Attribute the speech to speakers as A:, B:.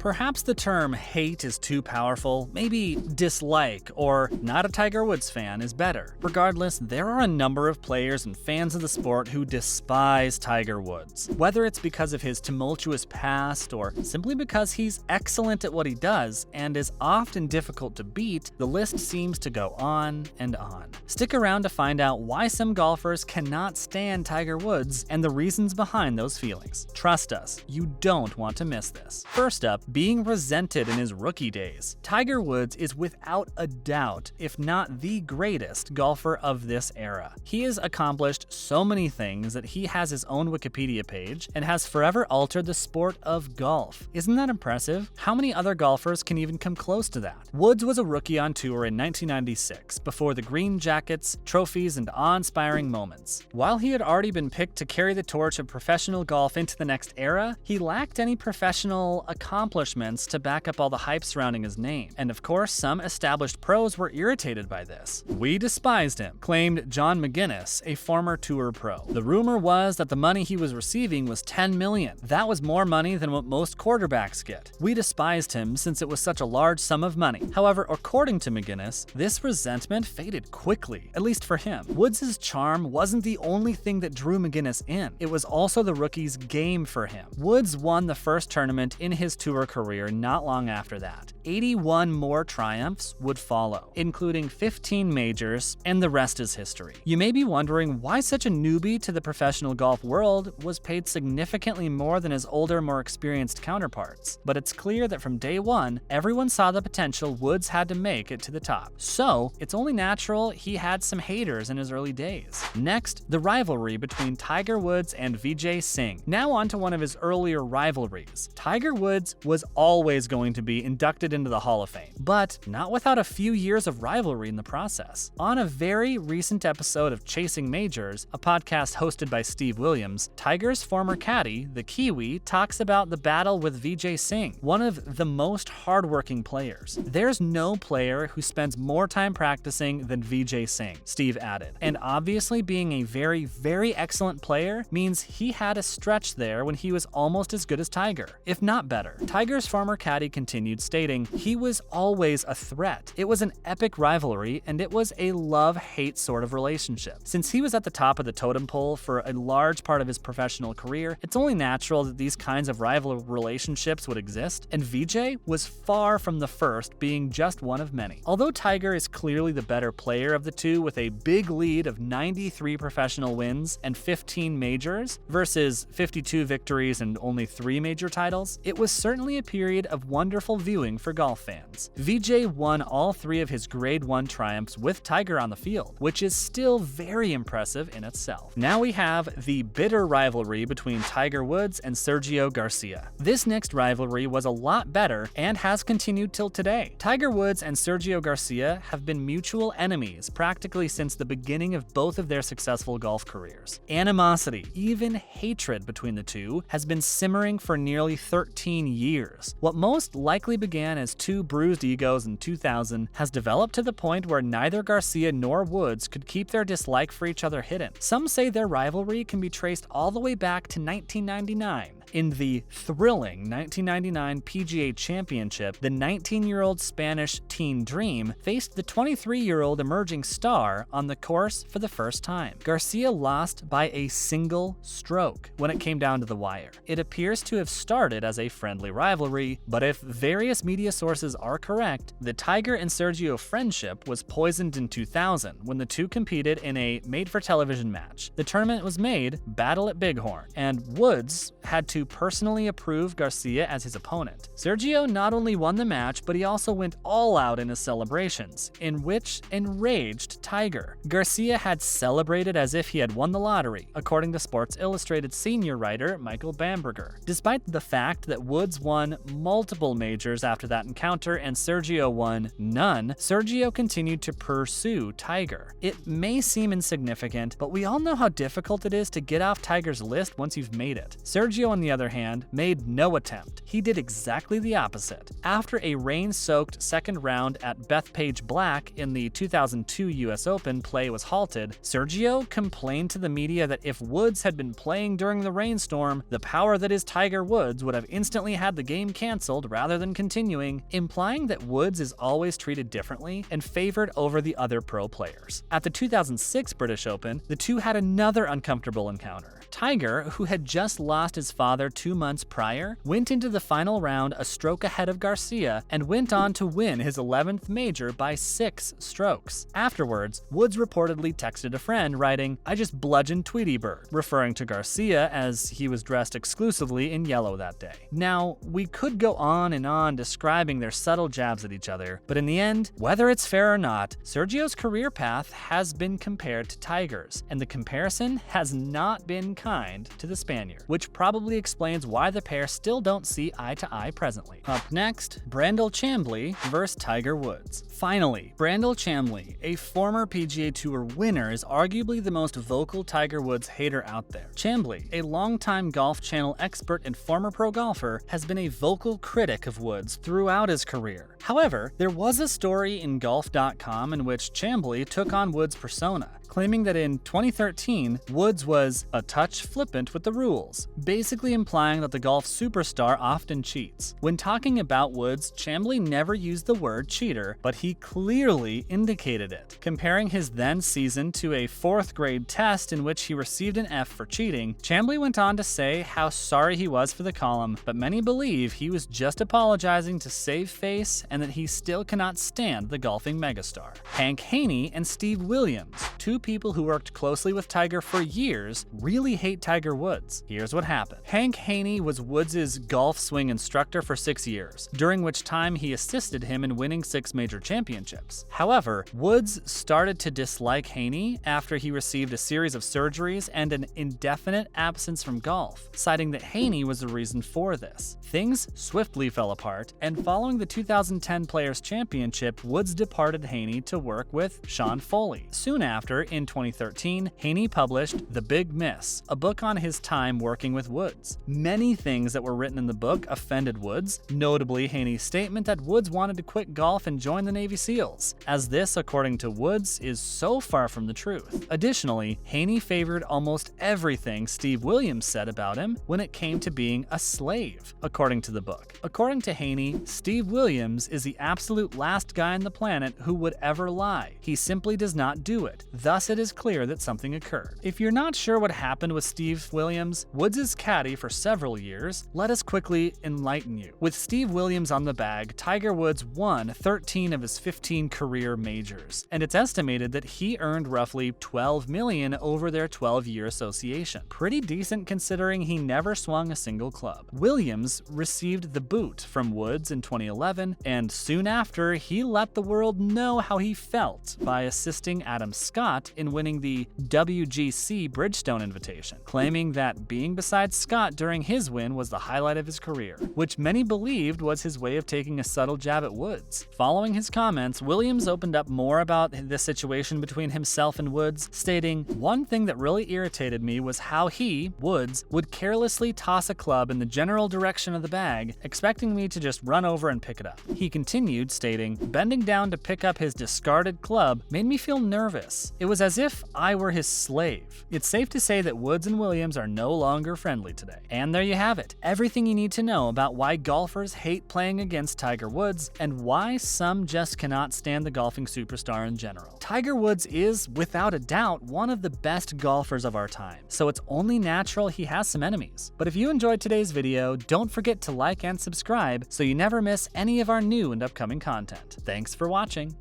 A: Perhaps the term hate is too powerful, maybe dislike or not a Tiger Woods fan is better. Regardless, there are a number of players and fans of the sport who despise Tiger Woods. Whether it's because of his tumultuous past or simply because he's excellent at what he does and is often difficult to beat, the list seems to go on and on. Stick around to find out why some golfers cannot stand Tiger Woods and the reasons behind those feelings. Trust us, you don't want to miss this. First up, being resented in his rookie days. Tiger Woods is without a doubt, if not the greatest golfer of this era. He has accomplished so many things that he has his own Wikipedia page and has forever altered the sport of golf. Isn't that impressive? How many other golfers can even come close to that? Woods was a rookie on tour in 1996, before the green jackets, trophies, and awe-inspiring moments. While he had already been picked to carry the torch of professional golf into the next era, he lacked any professional accomplishments to back up all the hype surrounding his name. And of course, some established pros were irritated by this. "We despised him," claimed John McGinnis, a former tour pro. "The rumor was that the money he was receiving was $10 million. That was more money than what most quarterbacks get. We despised him since it was such a large sum of money." However, according to McGinnis, this resentment faded quickly, at least for him. Woods' charm wasn't the only thing that drew McGinnis in. It was also the rookie's game for him. Woods won the first tournament in his tour career not long after that. 81 more triumphs would follow, including 15 majors, and the rest is history. You may be wondering why such a newbie to the professional golf world was paid significantly more than his older, more experienced counterparts. But it's clear that from day one, everyone saw the potential Woods had to make it to the top. So, it's only natural he had some haters in his early days. Next, the rivalry between Tiger Woods and Vijay Singh. Now on to one of his earlier rivalries. Tiger Woods was always going to be inducted into the Hall of Fame, but not without a few years of rivalry in the process. On a very recent episode of Chasing Majors, a podcast hosted by Steve Williams, Tiger's former caddy, the Kiwi, talks about the battle with Vijay Singh, one of the most hardworking players. "There's no player who spends more time practicing than Vijay Singh," Steve added. And obviously being a very, very excellent player means he had a stretch there when he was almost as good as Tiger, if not better. Tiger's former caddy continued, stating, "He was always a threat. It was an epic rivalry, and it was a love-hate sort of relationship. Since he was at the top of the totem pole for a large part of his professional career, it's only natural that these kinds of rival relationships would exist, and Vijay was far from the first, being just one of many." Although Tiger is clearly the better player of the two with a big lead of 93 professional wins and 15 majors versus 52 victories and only 3 major titles, it was certainly a period of wonderful viewing for golf fans. Vijay won all 3 of his Grade 1 triumphs with Tiger on the field, which is still very impressive in itself. Now we have the bitter rivalry between Tiger Woods and Sergio Garcia. This next rivalry was a lot better and has continued till today. Tiger Woods and Sergio Garcia have been mutual enemies practically since the beginning of both of their successful golf careers. Animosity, even hatred between the two, has been simmering for nearly 13 years. What most likely began as 2 bruised egos in 2000 has developed to the point where neither Garcia nor Woods could keep their dislike for each other hidden. Some say their rivalry can be traced all the way back to 1999. In the thrilling 1999 PGA Championship, the 19-year-old Spanish teen dream faced the 23-year-old emerging star on the course for the first time. Garcia lost by a single stroke when it came down to the wire. It appears to have started as a friendly rivalry, but if various media sources are correct, the Tiger and Sergio friendship was poisoned in 2000 when the two competed in a made-for-television match. The tournament was made Battle at Bighorn, and Woods had to personally approve Garcia as his opponent. Sergio not only won the match, but he also went all out in his celebrations, in which enraged Tiger. Garcia had celebrated as if he had won the lottery, according to Sports Illustrated senior writer Michael Bamberger. Despite the fact that Woods won multiple majors after that encounter and Sergio won none, Sergio continued to pursue Tiger. It may seem insignificant, but we all know how difficult it is to get off Tiger's list once you've made it. Sergio, on the the other hand, made no attempt. He did exactly the opposite. After a rain-soaked second round at Bethpage Black in the 2002 US Open, play was halted, Sergio complained to the media that if Woods had been playing during the rainstorm, the power that is Tiger Woods would have instantly had the game canceled rather than continuing, implying that Woods is always treated differently and favored over the other pro players. At the 2006 British Open, the two had another uncomfortable encounter. Tiger, who had just lost his father 2 months prior, went into the final round a stroke ahead of Garcia and went on to win his 11th major by 6 strokes. Afterwards, Woods reportedly texted a friend, writing, "I just bludgeoned Tweety Bird," referring to Garcia as he was dressed exclusively in yellow that day. Now, we could go on and on describing their subtle jabs at each other, but in the end, whether it's fair or not, Sergio's career path has been compared to Tiger's, and the comparison has not been kind to the Spaniard, which probably explains why the pair still don't see eye to eye presently. Up next, Brandel Chambly vs. Tiger Woods. Finally, Brandel Chambly, a former PGA Tour winner, is arguably the most vocal Tiger Woods hater out there. Chambly, a longtime Golf Channel expert and former pro golfer, has been a vocal critic of Woods throughout his career. However, there was a story in golf.com in which Chambly took on Woods' persona, claiming that in 2013, Woods was a touch flippant with the rules, basically implying that the golf superstar often cheats. When talking about Woods, Chambly never used the word cheater, but he clearly indicated it. Comparing his then season to a 4th grade test in which he received an F for cheating, Chambly went on to say how sorry he was for the column, but many believe he was just apologizing to save face and that he still cannot stand the golfing megastar. Hank Haney and Steve Williams, two people who worked closely with Tiger for years, really hate Tiger Woods. Here's what happened. Hank Haney was Woods' golf swing instructor for 6 years, during which time he assisted him in winning 6 major championships. However, Woods started to dislike Haney after he received a series of surgeries and an indefinite absence from golf, citing that Haney was the reason for this. Things swiftly fell apart, and following the 2010 Players' Championship, Woods departed Haney to work with Sean Foley. Soon after, in 2013, Haney published The Big Miss, a book on his time working with Woods. Many things that were written in the book offended Woods, notably Haney's statement that Woods wanted to quit golf and join the Navy SEALs, as this, according to Woods, is so far from the truth. Additionally, Haney favored almost everything Steve Williams said about him when it came to being a slave, according to the book. According to Haney, Steve Williams is the absolute last guy on the planet who would ever lie. He simply does not do it. Thus, it is clear that something occurred. If you're not sure what happened with Steve Williams, Woods' caddy for several years, let us quickly enlighten you. With Steve Williams on the bag, Tiger Woods won 13 of his 15 career majors, and it's estimated that he earned roughly $12 million over their 12-year association. Pretty decent considering he never swung a single club. Williams received the boot from Woods in 2011, and soon after, he let the world know how he felt by assisting Adam Scott in winning the WGC Bridgestone Invitation, claiming that being beside Scott during his win was the highlight of his career, which many believed was his way of taking a subtle jab at Woods. Following his comments, Williams opened up more about the situation between himself and Woods, stating, "One thing that really irritated me was how he, Woods, would carelessly toss a club in the general direction of the bag, expecting me to just run over and pick it up." He continued, stating, "Bending down to pick up his discarded club made me feel nervous. It was as if I were his slave." It's safe to say that Woods and Williams are no longer friendly today. And there you have it. Everything you need to know about why golfers hate playing against Tiger Woods and why some just cannot stand the golfing superstar in general. Tiger Woods is, without a doubt, one of the best golfers of our time, so it's only natural he has some enemies. But if you enjoyed today's video, don't forget to like and subscribe so you never miss any of our new and upcoming content. Thanks for watching.